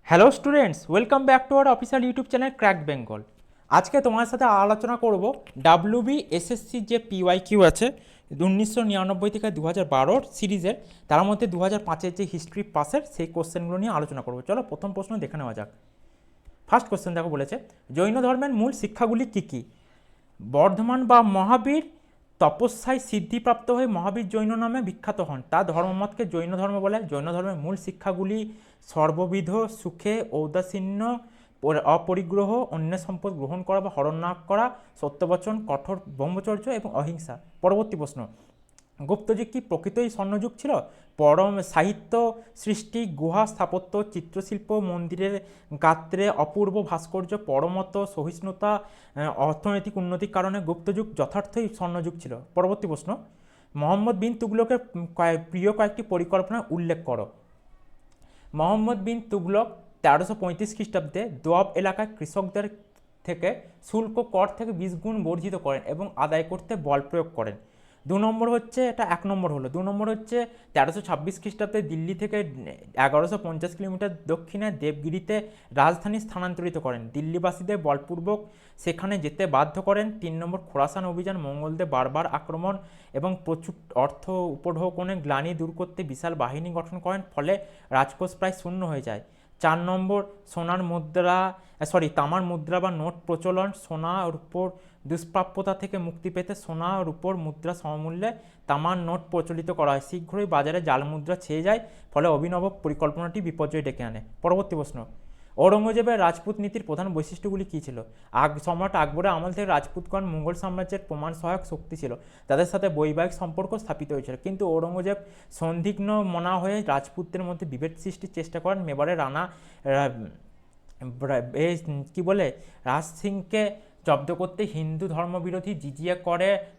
Hello students, welcome back to our official YouTube channel crack Bengal. আজকে তোমার সাথে আলোচনা করব ডাব্লিউবি এসএসসি যে পিওয়াই কিউ আছে 1999 থেকে 2012 সিরিজের, তার মধ্যে 2005-এর যে হিস্ট্রি পাসের সেই কোশ্চেনগুলো নিয়ে আলোচনা করব। চলো প্রথম প্রশ্ন দেখে নেওয়া যাক। ফার্স্ট কোশ্চেন দেখো, বলেছে জৈন ধর্মের মূল শিক্ষাগুলি কী কী? বর্ধমান বা মহাবীর তপস্যায় সিদ্ধিপ্রাপ্ত হয়ে মহাবীর জৈন নামে বিখ্যাত হন। তার ধর্মমতকে জৈন ধর্ম বলে। জৈন ধর্মের মূল শিক্ষাগুলি সর্ববিধ সুখে ঔদাসীন্য, অপরিগ্রহ, অন্য সম্পদ গ্রহণ করা বা হরণ না করা, সত্যবচন, কঠোর ব্রহ্মচর্য এবং অহিংসা। পরবর্তী প্রশ্ন, গুপ্তযুগ কি প্রকৃতই স্বর্ণযুগ ছিল? পরম সাহিত্য সৃষ্টি, গুহা স্থাপত্য, চিত্রশিল্প, মন্দিরের গাত্রে অপূর্ব ভাস্কর্য, পরমত সহিষ্ণুতা, অর্থনৈতিক উন্নতির কারণে গুপ্তযুগ যথার্থই স্বর্ণযুগ ছিল। পরবর্তী প্রশ্ন, মোহাম্মদ বিন তুগলকের প্রিয় কয়েকটি পরিকল্পনা উল্লেখ করো। মোহাম্মদ বিন তুগলক 1335 খ্রিস্টাব্দে দোয়াব এলাকায় কৃষকদের থেকে শুল্ক কর থেকে 20 গুণ বর্ধিত করেন এবং আদায় করতে বল প্রয়োগ করেন। 2 নম্বর হচ্ছে, এটা 1 নম্বর হলো। 2 নম্বর হচ্ছে 1326 খ্রিস্টাব্দে দিল্লি থেকে 1150 কিলোমিটার দক্ষিণে দেবগিরিতে রাজধানী স্থানান্তরিত করেন। দিল্লিবাসীদের বলপূর্বক সেখানে যেতে বাধ্য করেন। 3 নম্বর, খোরাসান অভিযান, মঙ্গলদের বারবার আক্রমণ এবং প্রচুর অর্থ উপঢৌকনে গ্লানি দূর করতে বিশাল বাহিনী গঠন করেন, ফলে রাজকোষ প্রায় শূন্য হয়ে যায়। 4 নম্বর, তামার মুদ্রা বা নোট প্রচলন। সোনার উপর দুষ্প্রাপ্যতা থেকে মুক্তি পেতে সোনার উপর মুদ্রা সমমূল্যে তামার নোট প্রচলিত করা হয়। শীঘ্রই বাজারে জাল মুদ্রা ছেয়ে যায়, ফলে অভিনব পরিকল্পনাটি বিপর্যয় ডেকে আনে। পরবর্তী প্রশ্ন, ঔরঙ্গজেবের রাজপুত নীতির প্রধান বৈশিষ্ট্যগুলি কী ছিল? সম্রাট আকবরের আমল থেকে রাজপুতগণ মুঘল সাম্রাজ্যের প্রমাণ সহায়ক শক্তি ছিল। তাদের সাথে বৈবাহিক সম্পর্ক স্থাপিত হয়েছিল, কিন্তু ঔরঙ্গজেব সন্দিগ্ধ মনা হয়ে রাজপুতদের মধ্যে বিভেদ সৃষ্টির চেষ্টা করেন। মেবারের রানা কি বলে রাজ সিংকে জব্দ করতে হিন্দু ধর্মবিরোধী জিজিয়া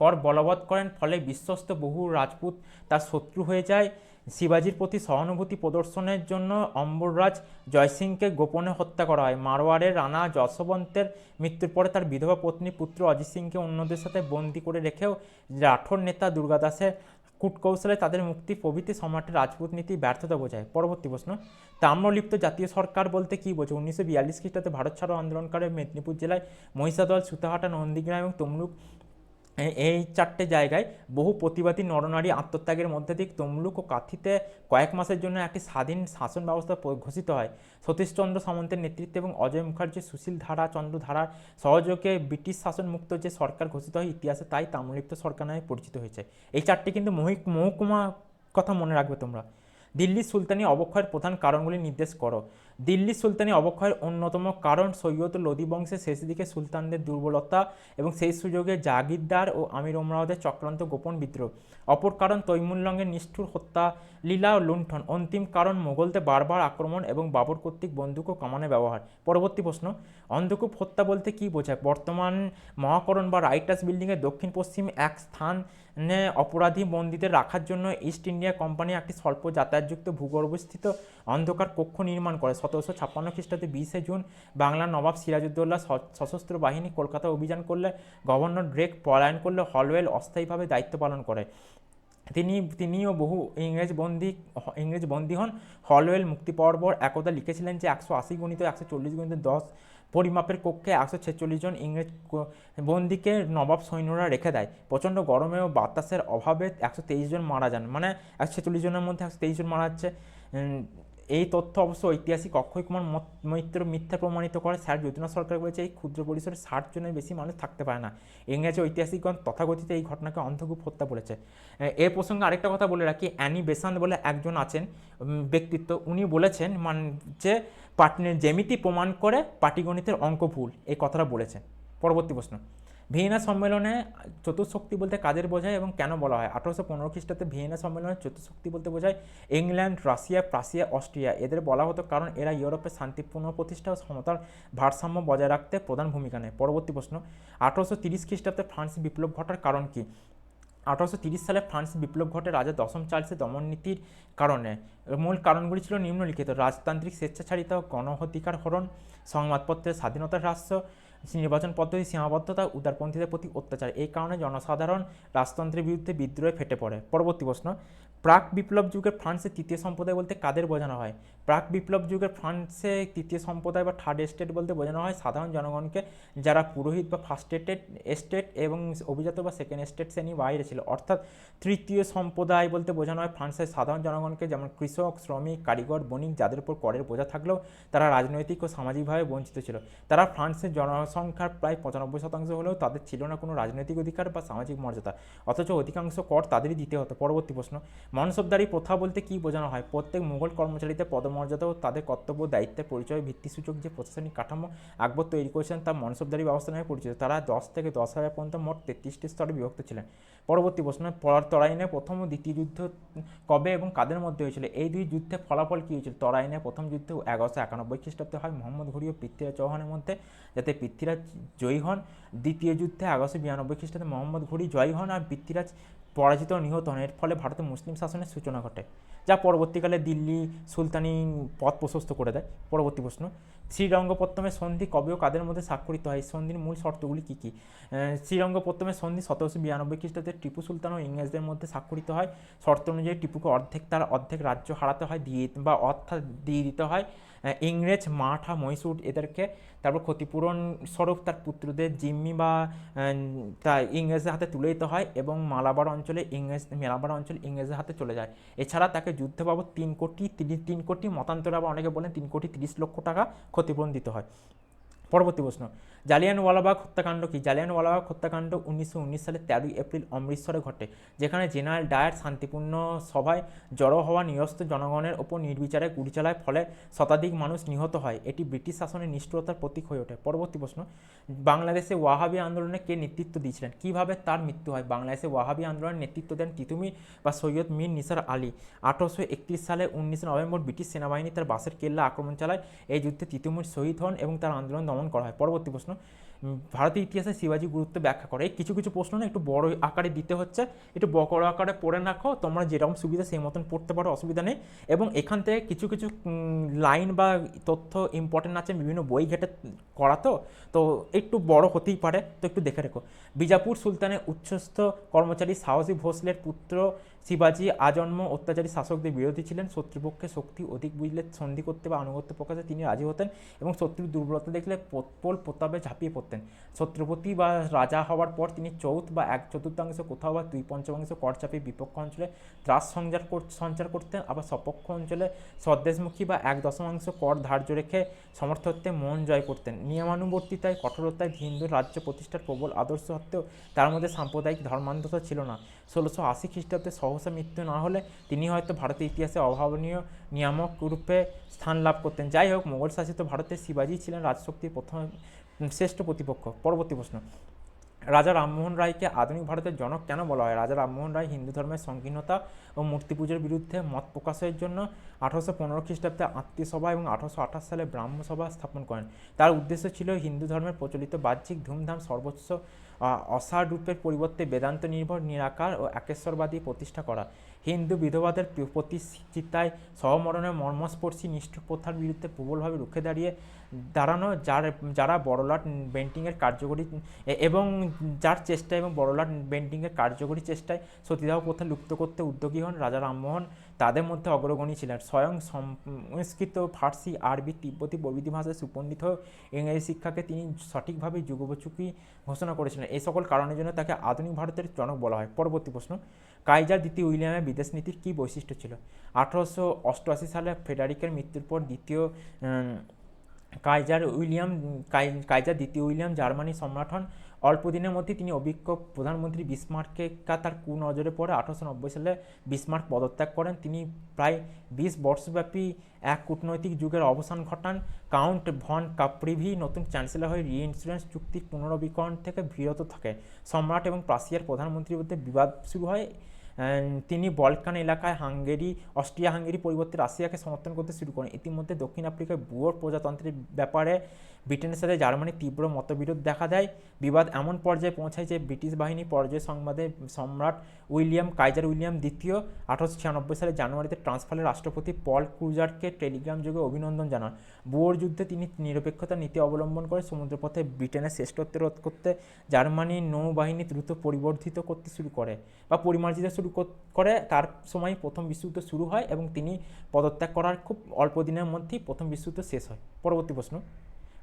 কর বলবৎ করেন, ফলে বিশ্বস্ত বহু রাজপুত তার শত্রু হয়ে যায়। শিবাজির প্রতি সহানুভূতি প্রদর্শনের জন্য অম্বররাজ জয়সিংকে গোপনে হত্যা করা হয়। মারওয়ারের রানা যশবন্তের মৃত্যুর পরে তার বিধবা পত্নী পুত্র অজিত সিংকে অন্যদের সাথে বন্দী করে রেখেও রাঠোর নেতা দুর্গাদাসের কূটকৌশলে তাদের মুক্তি প্রভৃতি সম্রাটের রাজপুত নীতি ব্যর্থতা বোঝায়। পরবর্তী প্রশ্ন, তাম্রলিপ্ত জাতীয় সরকার বলতে কী বোঝে? 1942 খ্রিস্টাব্দে ভারত ছাড়ো আন্দোলনকারী মেদিনীপুর জেলায় মহিষাদল, সুতাহাটা, নন্দীগ্রাম এবং তমলুক, এই 4টে জায়গায় বহু প্রতিবাদী নরনারী আত্মত্যাগের মধ্যে দিয়ে তমলুক ও কাঁথিতে কয়েক মাসের জন্য একটি স্বাধীন শাসন ব্যবস্থা ঘোষিত হয়। সতীশচন্দ্র সামন্তের নেতৃত্বে এবং অজয় মুখার্জি, সুশীল ধারা, চন্দ্র ধারার সহযোগে ব্রিটিশ শাসন মুক্ত যে সরকার ঘোষিত হয় ইতিহাসে, তাই তাম্রলিপ্ত সরকার নামে পরিচিত হয়েছে। এই 4টি কিন্তু মহকুমা কথা মনে রাখবে তোমরা। দিল্লি সুলতানি অবক্ষয়ের প্রধান কারণগুলি নির্দেশ করো। দিল্লি সুলতানি অবক্ষয়ের অন্যতম কারণ সৈয়দ লোদি বংশের শেষ দিকে সুলতানদের দুর্বলতা এবং সেই সুযোগে জাগিরদার ও আমির ওমরাওদের চক্রান্ত গোপন বিদ্রোহ। অপর কারণ তৈমুরলঙ্গের নিষ্ঠুর হত্যা, লীলা ও লুণ্ঠন। অন্তিম কারণ মোগলদের বারবার আক্রমণ এবং বাবর কর্তৃক বন্দুক ও কামানের ব্যবহার। পরবর্তী প্রশ্ন, অন্ধকূপ হত্যা বলতে কী বোঝায়? বর্তমান মহাকরণ বা রাইটার্স বিল্ডিংয়ের দক্ষিণ পশ্চিমে এক স্থানে অপরাধী বন্দীদের রাখার জন্য ইস্ট ইন্ডিয়া কোম্পানি একটি স্বল্প যাতায়াতযুক্ত ভূগর্ভস্থিত অন্ধকার কক্ষ নির্মাণ করে। 1756 খ্রিস্টাব্দে 20 জুন বাংলার নবাব সিরাজউদ্দৌলা সশস্ত্র বাহিনী কলকাতা অভিযান করলে গভর্নর ড্রেক পলায়ন করলে হলওয়েল অস্থায়ীভাবে দায়িত্ব পালন করে। তিনিও বহু ইংরেজ বন্দী হন। হলওয়েল মুক্তি পাওয়ার পর একদা লিখেছিলেন যে 180 গুণিত 140 গুণিত 10 পরিমাপের কক্ষে 146 জন ইংরেজ বন্দীকে নবাব সৈন্যরা রেখে দেয়। প্রচণ্ড গরমে ও বাতাসের অভাবে 123 জন মারা যান, মানে 146 জনের মধ্যে 123 জন মারা যাচ্ছে। এই তথ্য অবশ্য ঐতিহাসিক অক্ষয় কুমার মৈত্র মিথ্যা প্রমাণিত করে। স্যার যতীন্দ্রনাথ সরকার বলেছে এই ক্ষুদ্র পরিসরে 60 জনের বেশি মানুষ থাকতে পারে না। ইংরেজি ঐতিহাসিকগণ তথাকথিত এই ঘটনাকে অন্ধকূপ হত্যা বলেছে। এর প্রসঙ্গে আরেকটা কথা বলে রাখি, অ্যানি বেসান্ত বলে একজন আছেন ব্যক্তিত্ব, উনি বলেছেন যে জ্যামিতি প্রমাণ করে পাটিগণিতের অঙ্ক ভুল, এই কথাটা বলেছেন। পরবর্তী প্রশ্ন, ভিয়েনা সম্মেলনে চতুর্শক্তি বলতে কাদের বোঝায় এবং কেন বলা হয়? 1815 খ্রিস্টাব্দে ভিয়েনা সম্মেলনে চতুর্শক্তি বলতে বোঝায় ইংল্যান্ড, রাশিয়া, প্রাশিয়া, অস্ট্রিয়া। এদের বলা হতো কারণ এরা ইউরোপের শান্তি পুনঃপ্রতিষ্ঠা ও সমতার ভারসাম্য বজায় রাখতে প্রধান ভূমিকা নেয়। পরবর্তী প্রশ্ন, 1830 খ্রিস্টাব্দে ফ্রান্স বিপ্লব ঘটার কারণ কী? 1830 সালে ফ্রান্স বিপ্লব ঘটে রাজা দশম চার্লসের দমননীতির কারণে। মূল কারণগুলি ছিল নিম্নলিখিত: রাজতান্ত্রিক স্বেচ্ছাচারিতা, গণঅধিকার হরণ, সংবাদপত্রের স্বাধীনতা হ্রাস, নির্বাচন পদ্ধতির সীমাবদ্ধতা, উদারপন্থীদের প্রতি অত্যাচার। এই কারণে জনসাধারণ রাজতন্ত্রের বিরুদ্ধে বিদ্রোহে ফেটে পড়ে। পরবর্তী প্রশ্ন, প্রাক বিপ্লব যুগে ফ্রান্সের তৃতীয় সম্প্রদায় বলতে কাদের বোঝানো হয়? প্রাক বিপ্লব যুগের ফ্রান্সে তৃতীয় সম্প্রদায় বা থার্ড এস্টেট বলতে বোঝানো হয় সাধারণ জনগণকে, যারা পুরোহিত বা ফার্স্ট এস্টেট এবং অভিজাত বা সেকেন্ড এস্টেট শ্রেণী বাইরে ছিল। অর্থাৎ তৃতীয় সম্প্রদায় বলতে বোঝানো হয় ফ্রান্সের সাধারণ জনগণকে, যেমন কৃষক, শ্রমিক, কারিগর, বণিক, যাদের উপর করের বোঝা থাকলেও তারা রাজনৈতিক ও সামাজিকভাবে বঞ্চিত ছিল। তারা ফ্রান্সের জনসংখ্যার প্রায় 95% হলেও তাদের ছিল না কোনো রাজনৈতিক অধিকার বা সামাজিক মর্যাদা, অথচ অধিকাংশ কর তাদেরই দিতে হতো। পরবর্তী প্রশ্ন, মনসবদারি প্রথা বলতে কী বোঝানো হয়? প্রত্যেক মুঘল কর্মচারীদের পদমর্যাদা ও তাদের কর্তব্য দায়িত্বের পরিচয় ভিত্তিসূচক যে প্রশাসনিক কাঠামো আকবর তৈরি করেছেন তা মনসবদারি ব্যবস্থা নামে পরিচিত। তারা 10 থেকে 10,000 পর্যন্ত মোট 33টি স্তরে বিভক্ত ছিলেন। পরবর্তী প্রশ্ন, তরাইনের প্রথম ও দ্বিতীয় যুদ্ধ কবে এবং কাদের মধ্যে হয়েছিল? এই দুই যুদ্ধে ফলাফল কী হয়েছিল? তরাইনের প্রথম যুদ্ধ 1191 খ্রিস্টাব্দে হয় মোহাম্মদ ঘুরি ও পৃথ্বীরাজ চৌহানের মধ্যে, যাতে পৃথ্বীরাজ জয়ী হন। দ্বিতীয় যুদ্ধে 1192 খ্রিস্টাব্দে মোহাম্মদ ঘুরি জয়ী হন আর পৃথ্বীরাজ পরাজিত ও নিহত হন। এর ফলে ভারতে মুসলিম শাসনের সূচনা ঘটে, যা পরবর্তীকালে দিল্লি সুলতানি পথ প্রশস্ত করে দেয়। পরবর্তী প্রশ্ন, শ্রীরঙ্গপত্তমের সন্ধি কবে ও কাদের মধ্যে স্বাক্ষরিত হয়? সন্ধির মূল শর্তগুলি কী কী? শ্রীরঙ্গপত্তমের সন্ধি 1792 খ্রিস্টাব্দে টিপু সুলতান ও ইংরেজদের মধ্যে স্বাক্ষরিত হয়। শর্ত অনুযায়ী টিপুকে তার অর্ধেক রাজ্য হারাতে হয় অর্থাৎ দিয়ে দিতে হয় ইংরেজ, মারাঠা, মহীশূর এদেরকে। তারপর ক্ষতিপূরণ স্বরূপ তার পুত্রদের জিম্মি বা তা ইংরেজদের হাতে তুলে দিতে হয় এবং মালাবার অঞ্চল ইংরেজদের হাতে চলে যায়। এছাড়া তাকে যুদ্ধ বাবদ 3 কোটি মতান্তরে আবার অনেকে বলেন 3,30,00,000 টাকা ক্ষতিপূরণ দিতে হয়। পরবর্তী প্রশ্ন, জালিয়ানওয়ালাবাগ হত্যাকাণ্ড কি? জালিয়ানওয়ালাবাগ হত্যাকাণ্ড 1919 সালে 13 এপ্রিল অমৃতসরে ঘটে, যেখানে জেনারেল ডায়ার শান্তিপূর্ণ সভায় জড়ো হওয়া নিরস্ত্র জনগণের ওপর নির্বিচারে গুলি চালায়, ফলে শতাধিক মানুষ নিহত হয়। এটি ব্রিটিশ শাসনের নিষ্ঠুরতার প্রতীক হয়ে ওঠে। পরবর্তী প্রশ্ন, বাংলাদেশে ওয়াহাবি আন্দোলনে কে নেতৃত্ব দিয়েছিলেন? কিভাবে তার মৃত্যু হয়? বাংলাদেশে ওয়াহাবি আন্দোলনের নেতৃত্ব দেন তিতুমির বা সৈয়দ মীর নিসার আলী। 1831 সালে 19 নভেম্বর ব্রিটিশ সেনাবাহিনী তার বাসের কেল্লা আক্রমণ চালায়। এই যুদ্ধে তিতুমির শহীদ হন এবং তার আন্দোলন দমন করা হয়। পরবর্তী প্রশ্ন, ভারতের ইতিহাসে শিবাজি গুরুত্ব ব্যাখ্যা করে। এই কিছু কিছু প্রশ্ন না একটু বড় আকারে দিতে হচ্ছে, একটু বড় আকারে পড়ে রাখো, তোমরা যেরকম সুবিধা সেই মতন পড়তে পারো, অসুবিধা নেই। এবং এখান থেকে কিছু কিছু লাইন বা তথ্য ইম্পর্টেন্ট আছে, বিভিন্ন বই ঘেটে করা, তো একটু বড় হতেই পারে, তো একটু দেখে রেখো। বিজাপুর সুলতানের উচ্চস্থ কর্মচারী সাহসী ভোসলের পুত্র শিবাজি আজন্ম অত্যাচারী শাসকদের বিরোধী ছিলেন। শত্রুপক্ষে শক্তি অধিক বুঝলে সন্ধি করতে বা আনুগত্য প্রকাশে তিনি রাজি হতেন এবং শত্রুর দুর্বলতা দেখলে প্রতাপে ঝাঁপিয়ে পড়তেন। ছত্রপতি বা রাজা হওয়ার পর তিনি চৌথ বা 1/4 কোথাও বা 2/5 কর চাপিয়ে বিপক্ষ অঞ্চলে ত্রাস সঞ্চার করতেন, আবার সপক্ষ অঞ্চলে স্বদেশমুখী বা 1/10 কর ধার্য রেখে সমর্থকদের মন জয় করতেন। নিয়মানুবর্তিতায় কঠোরতায় হিন্দু রাজ্য প্রতিষ্ঠার প্রবল আদর্শ সত্ত্বেও তার মধ্যে সাম্প্রদায়িক ধর্মান্ধতা ছিল না। 1680 খ্রিস্টাব্দে সহসা মৃত্যু না হলে তিনি হয়তো ভারতের ইতিহাসে অভাবনীয় নিয়ামক রূপে স্থান লাভ করতেন। যাই হোক, মোগল শাসিত ভারতে শিবাজি ছিলেন রাজশক্তির প্রথম শ্রেষ্ঠ প্রতিপক্ষ। পরবর্তী প্রশ্ন, রাজা রামমোহন রায়কে আধুনিক ভারতের জনক কেন বলা হয়? রাজা রামমোহন রায় হিন্দু ধর্মের সংকীর্ণতা ও মূর্তি পুজোর বিরুদ্ধে মত প্রকাশের জন্য 1815 খ্রিস্টাব্দে আত্মীয়সভা এবং 1828 সালে ব্রাহ্মসভা স্থাপন করেন। তার উদ্দেশ্য ছিল হিন্দু ধর্মের প্রচলিত বাহ্যিক ধুমধাম সর্বোচ্চ অসার রূপের পরিবর্তে বেদান্ত নির্ভর নিরাকার ও একেশ্বরবাদী প্রতিষ্ঠা করা, হিন্দু বিধবাদের প্রতিচিতায় সহমরণের মর্মস্পর্শী নিষ্ঠুর প্রথার বিরুদ্ধে প্রবলভাবে রুখে দাঁড়ানো, যারা বড়লাট বেন্টিংয়ের কার্যকরী এবং বড়লাট বেন্টিংয়ের কার্যকরী চেষ্টায় সতীদাহ প্রথা লুপ্ত করতে উদ্যোগী হন। রাজা রামমোহন তাদের মধ্যে অগ্রগণী ছিলেন। স্বয়ং সংস্কৃত, ফার্সি, আরবি, তিব্বতী প্রভৃতি ভাষায় সুপণ্ডিত হয়ে ইংরেজি শিক্ষাকে তিনি সঠিকভাবে যুগোপযোগী ঘোষণা করেছিলেন। এই সকল কারণের জন্য তাকে আধুনিক ভারতের জনক বলা হয়। পরবর্তী প্রশ্ন, কাইজার দ্বিতীয় উইলিয়ামের বিদেশ নীতির কী বৈশিষ্ট্য ছিল? 1888 সালে ফ্রেডারিকের মৃত্যুর পর কাইজার দ্বিতীয় উইলিয়াম জার্মানির সম্রাট হন। অল্প দিনের মধ্যে তিনি অভিজ্ঞ প্রধানমন্ত্রী বিসমার্ককে তার কুনজরে পড়ে 1890 সালে বিসমার্ক পদত্যাগ করেন। তিনি প্রায় 20 বর্ষব্যাপী এক কূটনৈতিক যুগের অবসান ঘটান। কাউন্ট ভন কাপ্রিভি নতুন চ্যান্সেলর হয়ে রিইন্স্যুরেন্স চুক্তির পুনরবীকরণ থেকে বিরত থাকে। সম্রাট এবং প্রাশিয়ার প্রধানমন্ত্রীর মধ্যে বিবাদ শুরু হয়। তিনি বলকান এলাকায় অস্ট্রিয়া হাঙ্গেরি পরিবর্তে রাশিয়াকে সমর্থন করতে শুরু করেন। ইতিমধ্যে দক্ষিণ আফ্রিকায় বুয়োর প্রজাতন্ত্রের ব্যাপারে ব্রিটেনের সাথে জার্মানির তীব্র মতবিরোধ দেখা দেয়। বিবাদ এমন পর্যায়ে পৌঁছায় যে ব্রিটিশ বাহিনী পর্যায় সংবাদে সম্রাট কাইজার উইলিয়াম দ্বিতীয় 1896 সালের জানুয়ারিতে ট্রান্সভালের রাষ্ট্রপতি পল ক্রুজারকে টেলিগ্রাম যোগে অভিনন্দন জানান। বুয়োর যুদ্ধে তিনি নিরপেক্ষতার নীতি অবলম্বন করে সমুদ্রপথে ব্রিটেনের শ্রেষ্ঠত্ব রোধ করতে জার্মানির নৌবাহিনী দ্রুত পরিবর্ধিত করতে শুরু করে বা পরিমার্জিত শুরু করে তার সময় প্রথম বিশ্বযুদ্ধ শুরু হয় এবং তিনি পদত্যাগ করার খুব অল্প দিনের মধ্যেই প্রথম বিশ্বযুদ্ধ শেষ হয়। পরবর্তী প্রশ্ন,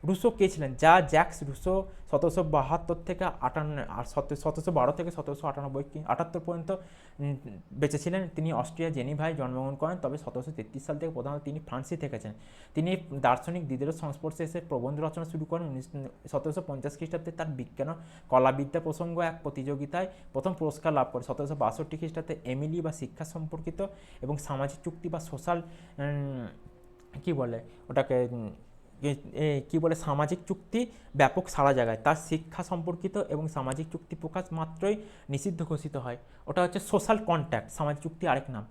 রুশো কে ছিলেন? জ্যাক্স রুশো 1772 থেকে 1712 থেকে 1778 পর্যন্ত বেঁচে ছিলেন। তিনি অস্ট্রিয়া জেনিভায় জন্মগ্রহণ করেন, তবে 1733 সাল থেকে প্রধানত তিনি ফ্রান্সে থেকেছেন। তিনি দার্শনিক দিদেরও সংস্পর্শে এসে প্রবন্ধ রচনা শুরু করেন। 1750 খ্রিস্টাব্দে তার বিজ্ঞান ও কলাবিদ্যা প্রসঙ্গ এক প্রতিযোগিতায় প্রথম পুরস্কার লাভ করে। 1762 খ্রিস্টাব্দে এমিলি বা শিক্ষা সম্পর্কিত এবং সামাজিক চুক্তি বা সোশ্যাল কী বলে ওটাকে কী বলে সামাজিক চুক্তি ব্যাপক সারা জায়গায়, তার শিক্ষা সম্পর্কিত এবং সামাজিক চুক্তি প্রকাশ মাত্রই নিষিদ্ধ ঘোষিত হয়। ওটা হচ্ছে সোশ্যাল কন্ট্যাক্ট, সামাজিক চুক্তি আরেক নাম।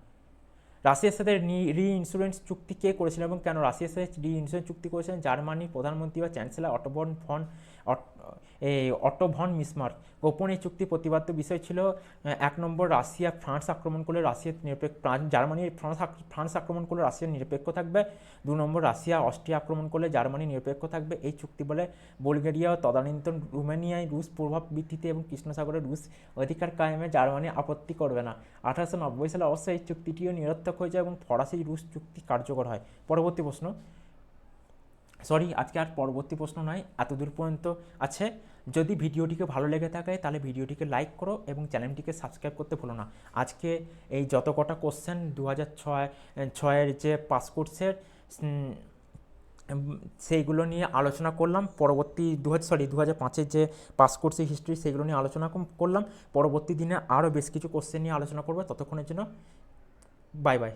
রাশিয়ার সাথে রি ইন্স্যুরেন্স চুক্তি কে করেছিলেন এবং কেন রাশিয়ার সাথে রি ইন্স্যুরেন্স চুক্তি করেছিলেন? জার্মানির প্রধানমন্ত্রী বা চ্যান্সেলর অটো ভন মিসমার্ক। গোপন এই চুক্তি প্রতিবাদ্য বিষয় ছিল 1 নম্বর, রাশিয়া ফ্রান্স আক্রমণ করলে জার্মানি ফ্রান্স আক্রমণ করলে রাশিয়া নিরপেক্ষ থাকবে। 2 নম্বর, রাশিয়া অস্ট্রিয়া আক্রমণ করলে জার্মানি নিরপেক্ষ থাকবে। এই চুক্তি বলে বুলগেরিয়া ও তদানীন্তন রোমানিয়ায় রুশ প্রভাব বৃদ্ধিতে এবং কৃষ্ণসাগরে রুশ অধিকার কায়েমে জার্মানি আপত্তি করবে না। 1890 সালে অবশ্যই এই চুক্তিটিও নিরর্থক হয়ে যায় এবং ফরাসি রুশ চুক্তি কার্যকর হয়। পরবর্তী প্রশ্ন, আজকে আর পরবর্তী প্রশ্ন নয়, এতদূর পর্যন্ত আছে। যদি ভিডিওটিকে ভালো লেগে থাকে তাহলে ভিডিওটিকে লাইক করো এবং চ্যানেলটিকে সাবস্ক্রাইব করতে ভুলো না। আজকে এই যত কটা কোশ্চেন 2006-এর যে পাস কোর্সের সেইগুলো নিয়ে আলোচনা করলাম। পরবর্তী 2005-এর যে পাস কোর্সের হিস্ট্রি সেগুলো নিয়ে আলোচনা করলাম। পরবর্তী দিনে আরও বেশ কিছু কোশ্চেন নিয়ে আলোচনা করবো। ততক্ষণের জন্য বাই বাই।